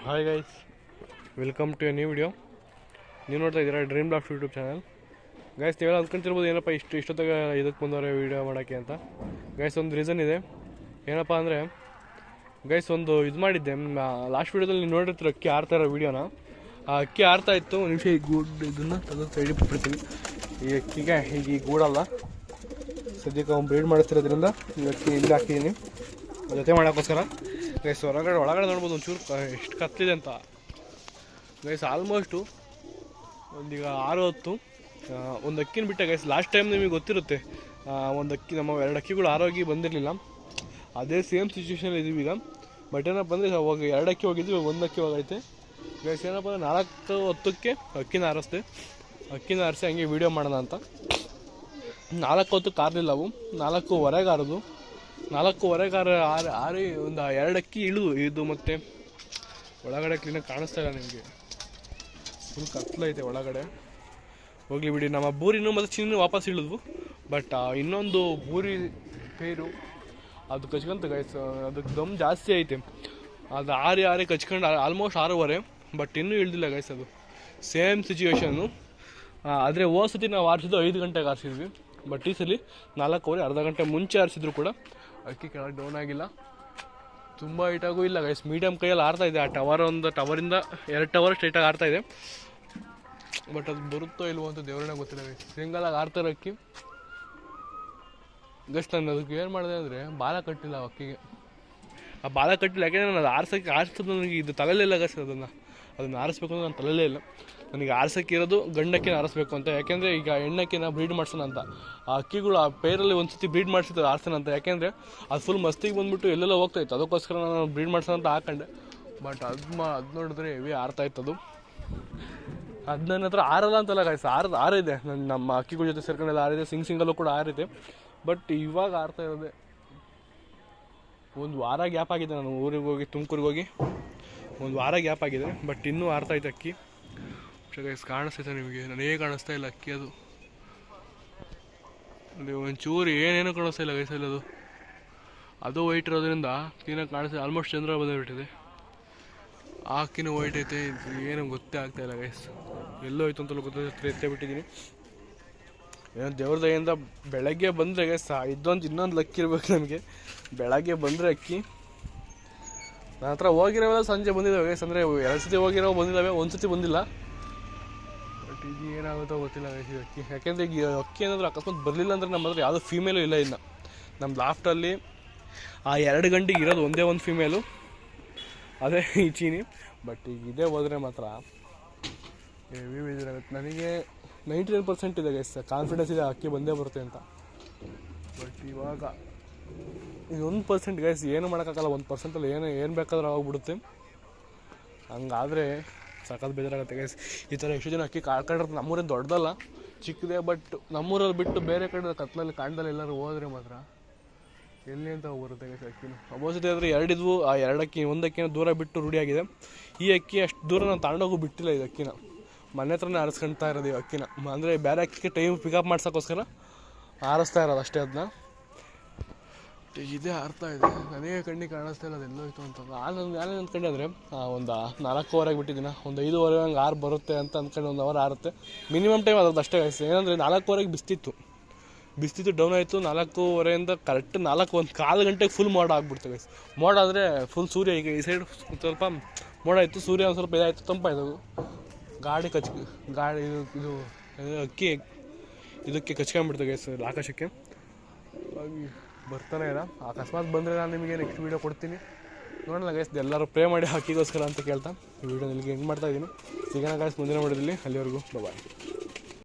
Hi guys, welcome to a new video. ನೀವು ನೋಡ್ತಾ ಇದ್ದೀರಾ dream loft YouTube channel. Guys, ನೀವೆಲ್ಲ ಅಂದ್ಕೊಂತಿರ್ಬೋದು ಏನಪ್ಪ ಇಷ್ಟೊತ್ತಾಗ ಇದಕ್ಕೆ ಬಂದವ್ರೆ ವೀಡಿಯೋ ಮಾಡೋಕ್ಕೆ ಅಂತ. ಗೈಸ್, ಒಂದು ರೀಸನ್ ಇದೆ. ಏನಪ್ಪ ಅಂದರೆ ಗೈಸ್, ಒಂದು ಇದು ಮಾಡಿದ್ದೆ ಲಾಸ್ಟ್ ವೀಡಿಯೋದಲ್ಲಿ ನೀವು ನೋಡಿರ್ತೀರ ಅಕ್ಕಿ ಆರ್ತಾ ಇರೋ ವೀಡಿಯೋನ. ಆ ಅಕ್ಕಿ ಆರ್ತಾ ಇತ್ತು. ಒಂದು ನಿಮಿಷ ಈ ಗೂಡು ಇದನ್ನು ತೆಗೆದು ಸೈಡಿಗೆ ಬಿಟ್ಬಿಡ್ತೀನಿ. ಈ ಅಕ್ಕಿಗೆ ಈಗ ಈ ಗೂಡಲ್ಲ, ಸದ್ಯಕ್ಕೆ ಅವ್ನು ಬ್ರೀಡ್ ಮಾಡ್ತಿರೋದ್ರಿಂದ ಈ ಅಕ್ಕಿ ಇಲ್ಲಿ ಹಾಕಿದ್ದೀನಿ ಜೊತೆ ಮಾಡೋಕ್ಕೋಸ್ಕರ. ಗೈಸ್, ಒಳಗಡೆ ನೋಡ್ಬೋದು ಒಂಚೂರು ಎಷ್ಟು ಕತ್ತಲಿದೆ ಅಂತ. ಗೈಸ್, ಆಲ್ಮೋಸ್ಟು ಒಂದೀಗ 6:10 ಒಂದು ಅಕ್ಕಿನ ಬಿಟ್ಟೆ. ಗೈಸ್, ಲಾಸ್ಟ್ ಟೈಮ್ ನಿಮಗೆ ಗೊತ್ತಿರುತ್ತೆ, ಒಂದು ಅಕ್ಕಿ ನಮ್ಮ 2 ಅಕ್ಕಿಗಳು ಆರೋಗಿ ಬಂದಿರಲಿಲ್ಲ. ಅದೇ ಸೇಮ್ ಸಿಚುವೇಷನ್ ಇದ್ದೀವಿ ಈಗ. ಬಟ್ ಏನಪ್ಪ ಅಂದರೆ ಅವಾಗ 2 ಅಕ್ಕಿ ಹೋಗಿದ್ವಿ, 1 ಅಕ್ಕಿ ಹೋಗೈತೆ. ಗೈಸ್, ಏನಪ್ಪ ಅಂದರೆ 4:10ಕ್ಕೆ ಅಕ್ಕಿನ ಆರಿಸಿ ಹಂಗೆ ವೀಡಿಯೋ ಮಾಡೋಣ ಅಂತ. 4:10ಕ್ಕೆ ಆರಲಿಲ್ಲ ಅವು, 4:15 ಆರೋದು. 4:15 ಆರಿ ಒಂದು 2 ಅಕ್ಕಿ ಇಳಿದು ಇದು. ಮತ್ತು ಒಳಗಡೆ ಕ್ಲೀನಾಗಿ ಕಾಣಿಸ್ತಾ ಇಲ್ಲ ನಿಮಗೆ, ಫುಲ್ ಕತ್ಲೈತೆ ಒಳಗಡೆ. ಹೋಗ್ಲಿ ಬಿಡಿ. ನಮ್ಮ ಬೂರಿನೂ ಮತ್ತು ಚಿನ್ನ ವಾಪಸ್ ಇಳಿದ್ವು. ಬಟ್ ಇನ್ನೊಂದು ಬೂರಿ ಪೇರು ಅದು ಕಚ್ಕೊಂತ ಗೈಸ್, ಅದಕ್ಕೆ ದಮ್ ಜಾಸ್ತಿ ಐತೆ. ಅದು ಆರಿ ಕಚ್ಕೊಂಡು ಆಲ್ಮೋಸ್ಟ್ 6:15. ಬಟ್ ಇನ್ನೂ ಇಳ್ದಿಲ್ಲ ಗೈಸ್, ಅದು ಸೇಮ್ ಸಿಚುವೇಶನ್ನು. ಆದರೆ ಹೋದ ಸತಿ ನಾವು ಆರಿಸಿದ್ದು 5 ಗಂಟೆಗೆ ಆರಿಸಿದ್ವಿ. ಬಟ್ ಈ ಸಲ 4:15, ಅರ್ಧ ಗಂಟೆ ಮುಂಚೆ ಆರಿಸಿದ್ರು ಕೂಡ ಅಕ್ಕಿ ಕೆಳಗೆ ಡೌನ್ ಆಗಿಲ್ಲ, ತುಂಬ ಹೈಟಾಗೂ ಇಲ್ಲ ಗೈಸ್. ಮೀಡಿಯಮ್ ಕೈಯಲ್ಲಿ ಆರ್ತಾಯಿದೆ. ಆ ಟವರಿಂದ 2 ಟವರ್ ಸ್ಟ್ರೈಟಾಗಿ ಆರ್ತಾಯಿದೆ. ಬಟ್ ಅದು ಬರುತ್ತೋ ಇಲ್ವೋ ಅಂತ ದೇವ್ರನ್ನ ಗೊತ್ತಿಲ್ಲ ಗೈಸ್. ಸಿಂಗಲಾಗಿ ಆರ್ತಾರೋ ಅಕ್ಕಿ. ಗೈಸ್, ನಾನು ಅದಕ್ಕೆ ಏನು ಮಾಡಿದೆ ಅಂದರೆ ಬಾಲ ಕಟ್ಟಿಲ್ಲ ಅಕ್ಕಿಗೆ. ಆ ಬಾಲ ಕಟ್ಟಿಲ್ಲ, ಯಾಕೆಂದರೆ ನಾನು ಆರಿಸೋದು ನನಗೆ ಇದು ತಲೆಲಿಲ್ಲ ಗೈಸ್. ಅದನ್ನು ಆರಿಸ್ಬೇಕು ಅಂದ್ರೆ ನಾನು ತಲೆಲೇ ಇಲ್ಲ. ನನಗೆ ಆರ್ಸೋಕ್ಕಿರೋದು ಗಂಡಕ್ಕಿನ ಆರಿಸ್ಬೇಕು ಅಂತ. ಯಾಕೆಂದರೆ ಈಗ ಹೆಣ್ಣಕ್ಕಿನ ಬ್ರೀಡ್ ಮಾಡ್ಸೋಣ ಅಂತ. ಆ ಅಕ್ಕಿಗಳು ಆ ಪೇರಲ್ಲಿ ಒಂದು ಸತಿ ಬ್ರೀಡ್ ಮಾಡಿಸಿದ್ದು ಆರಿಸೋಣ ಅಂತ. ಯಾಕೆಂದರೆ ಅದು ಫುಲ್ ಮಸ್ತಿಗೆ ಬಂದುಬಿಟ್ಟು ಎಲ್ಲೆಲ್ಲ ಹೋಗ್ತಾಯಿತ್ತು. ಅದಕ್ಕೋಸ್ಕರ ನಾನು ಬ್ರೀಡ್ ಮಾಡ್ಸೋಣ ಅಂತ ಹಾಕೊಂಡೆ. ಬಟ್ ಅದು ನೋಡಿದ್ರೆ ಹೆವಿ ಆರ್ತಾಯಿತ್ತು ಅದು. ಅದು ನನ್ನ ಹತ್ರ ಆರಲ್ಲ ಅಂತಲ್ಲ ಗೈಸ್, ಆರಿದೆ. ನಮ್ಮ ಅಕ್ಕಿಗಳ ಜೊತೆ ಸೇರ್ಕೊಂಡೆಲ್ಲ ಆರಿದೆ. ಸಿಂಗಲ್ಲೂ ಕೂಡ ಆರಿದೆ. ಬಟ್ ಇವಾಗ ಆರ್ತಾ ಇರೋದೆ. 1 ವಾರ ಗ್ಯಾಪ್ ಆಗಿದೆ. ನಾನು ಊರಿಗೆ ಹೋಗಿ ತುಮಕೂರಿಗೆ ಹೋಗಿ 1 ವಾರ ಗ್ಯಾಪ್ ಆಗಿದೆ. ಬಟ್ ಇನ್ನೂ ಆರ್ತಾಯಿತ್ತು ಅಕ್ಕಿ. ಗೈಸ್, ಕಾಣಿಸ್ತೈತೆ ನಿಮಗೆ? ನನಗೇ ಕಾಣಿಸ್ತಾ ಇಲ್ಲ ಅಕ್ಕಿ. ಅದು ಒಂಚೂರು ಏನೇನೂ ಕಾಣಿಸ್ತಾ ಇಲ್ಲ ಗೈಸಲ್ಲಿ. ಅದು ವೈಟ್ ಇರೋದ್ರಿಂದ ಕ್ಲೀನಾಗಿ ಕಾಣಿಸ್ತದೆ. ಆಲ್ಮೋಸ್ಟ್ ಚಂದ್ರ ಬಂದುಬಿಟ್ಟಿದೆ. ಆ ಅಕ್ಕಿನೂ ವೈಟ್ ಐತೆ. ಏನು ಗೊತ್ತೇ ಆಗ್ತಾ ಇಲ್ಲ ಗೈಸ್. ಎಲ್ಲೋ ಹೋಯ್ತು ಅಂತಲೂ ಗೊತ್ತಾಗ್ತದೆ. ಎತ್ತೇ ಬಿಟ್ಟಿದ್ದೀನಿ. ಏನೋ ದೇವ್ರ ದಯೆಯಿಂದ ಬೆಳಗ್ಗೆ ಬಂದರೆ ಗೈಸ್, ಇನ್ನೊಂದು ಲಕ್ಕಿ ಇರ್ಬೇಕು ನಮಗೆ. ಬೆಳಗ್ಗೆ ಬಂದರೆ ಅಕ್ಕಿ. ನನ್ನ ಹತ್ರ ಹೋಗಿರೋವೆಲ್ಲ ಸಂಜೆ ಬಂದಿದ್ದಾವೆ ಗೈಸ್. ಅಂದರೆ 2 ಸತಿ ಹೋಗಿರೋ ಬಂದಿದ್ದಾವೆ, 1 ಸತಿ ಬಂದಿಲ್ಲ. ಬಟ್ ಇದು ಏನಾಗುತ್ತೋ ಗೊತ್ತಿಲ್ಲ ಗೈಸ್ ಇದು ಅಕ್ಕಿ. ಯಾಕೆಂದರೆ ಈಗ ಅಕ್ಕಿ ಏನಾದರೂ ಅಕಸ್ಮಾತ್ ಬರಲಿಲ್ಲ ಅಂದರೆ ನಮ್ಮ ಹತ್ರ ಯಾವುದೋ ಫೀಮೇಲು ಇಲ್ಲ ಇನ್ನು. ನಮ್ಮ ಲಾಫ್ಟಲ್ಲಿ ಆ 2 ಗಂಟೆಗೆ ಇರೋದು ಒಂದೇ ಒಂದು ಫೀಮೇಲು, ಅದೇ ಈ ಚೀನಿ. ಬಟ್ ಈಗ ಇದೇ ಹೋದರೆ ಮಾತ್ರ ಹೆವಿ ಬೇಜಾರಾಗುತ್ತೆ. ನನಗೆ 99% ಇದೆ ಗೈಸ್, ಕಾನ್ಫಿಡೆನ್ಸ್ ಇದೆ ಅಕ್ಕಿ ಬಂದೇ ಬರುತ್ತೆ ಅಂತ. ಬಟ್ ಇವಾಗ ಇದು 1% ಗೈಸ್, ಏನು ಮಾಡೋಕ್ಕಾಗಲ್ಲ. 1%ಅಲ್ಲಿ ಏನು ಬೇಕಾದ್ರೂ ಆಗೋಗ್ಬಿಡುತ್ತೆ. ಹಂಗಾದರೆ ಸಖತ್ ಬೇಜಾರಾಗುತ್ತೆ ಗೈಸ್. ಈ ಥರ ಎಷ್ಟು ಜನ ಅಕ್ಕಿ ಕಾಡ್ಕೊಂಡಿರ್ತಾರೆ. ನಮ್ಮೂರೇನು ದೊಡ್ಡದಲ್ಲ, ಚಿಕ್ಕದೇ. ಬಟ್ ನಮ್ಮೂರಲ್ಲಿ ಬಿಟ್ಟು ಬೇರೆ ಕಡೆ ಕತ್ಲಲ್ಲಿ ಕಾಣ್ದಲ್ಲಿ ಎಲ್ಲರೂ ಹೋದರೆ ಮಾತ್ರ ಎಲ್ಲಿ ಅಂತ ಹೋಗ್ಬರುತ್ತೆ ಗೈಸ್ ಅಕ್ಕಿನ. ಅಬೋಸತಿ ಆದರೆ 2 ಇದ್ವು. ಆ 2 ಅಕ್ಕಿ 1 ಅಕ್ಕಿನ ದೂರ ಬಿಟ್ಟು ರೂಢಿಯಾಗಿದೆ. ಈ ಅಕ್ಕಿ ಅಷ್ಟು ದೂರ ನಾನು ತಗೊಂಡೋಗೂ ಬಿಟ್ಟಿಲ್ಲ. ಇದು ಅಕ್ಕಿನ ಮನೆ ಹತ್ರನೇ ಆರಿಸ್ಕೊಳ್ತಾ ಇರೋದು ಈ ಅಕ್ಕಿನ. ಅಂದರೆ ಬೇರೆ ಅಕ್ಕಿಗೆ ಟೈಮ್ ಪಿಕಪ್ ಮಾಡ್ಸೋಕ್ಕೋಸ್ಕರ ಆರಿಸ್ತಾ ಇರೋದು ಅಷ್ಟೇ. ಅದನ್ನ ಇದೇ ಆರ್ತಾ ಇದೆ. ನನಗೆ ಕಣ್ಣಿಗೆ ಕಾಣಿಸ್ತಾ ಇಲ್ಲ ಅದೆಲ್ಲೋ ಇತ್ತು ಅಂತ. ನಾನು ಅಂದ್ಕೊಂಡೆ ಅಂದರೆ ಒಂದು 4:15 ಬಿಟ್ಟಿದ್ದೀನಿ. ಒಂದು 5:15 ಹಂಗೆ ಆರು ಬರುತ್ತೆ ಅಂತ ಅಂದ್ಕೊಂಡು 1 ಅವರ್ ಆರುತ್ತೆ. ಮಿನಿಮಮ್ ಟೈಮ್ ಅದ್ರದ್ದು ಅಷ್ಟೇ ಗೈಸ್. ಏನಂದರೆ 4:15 ಬಿಸ್ತಿತ್ತು ಡೌನ್ ಆಯಿತು. 4:15 ಕರೆಕ್ಟ್ 4:15 ಗಂಟೆಗೆ ಫುಲ್ ಮೋಡ ಆಗ್ಬಿಡ್ತು ಗೈಸ್. ಮೋಡ ಅಂದರೆ ಫುಲ್ ಸೂರ್ಯ. ಈಗ ಈ ಸೈಡ್ ಸ್ವಲ್ಪ ಮೋಡ ಇತ್ತು, ಸೂರ್ಯ ಒಂದು ಸ್ವಲ್ಪ ಇದಾಯಿತು, ತಂಪಾಯಿತು. ಗಾಡಿ ಇದು ಅಕ್ಕಿ ಇದಕ್ಕೆ ಕಚ್ಕೊಂಡ್ಬಿಡ್ತು ಗೈಸ್ ಆಕಾಶಕ್ಕೆ. ಹಾಗಾಗಿ ಬರ್ತಾನೆ ಇಲ್ಲ. ಅಕಸ್ಮಾತ್ ಬಂದರೆ ನಾನು ನಿಮಗೆ ನೆಕ್ಸ್ಟ್ ವೀಡಿಯೋ ಕೊಡ್ತೀನಿ, ನೋಡೋಣ ಗೈಸ್. ಎಲ್ಲರೂ ಪ್ರೇ ಮಾಡಿ ಅಕ್ಕಿಗೋಸ್ಕರ ಅಂತ ಕೇಳ್ತಾ ಈ ವಿಡಿಯೋ ನಿಮಗೆ ಎಂಡ್ ಮಾಡ್ತಾಯಿದ್ದೀನಿ. ಸಿಗೋಣ ಗೈಸ್ ಮುಂದಿನ ವಿಡಿಯೋದಲ್ಲಿ. ಅಲ್ಲಿವರೆಗೂ ಬಾಯ್.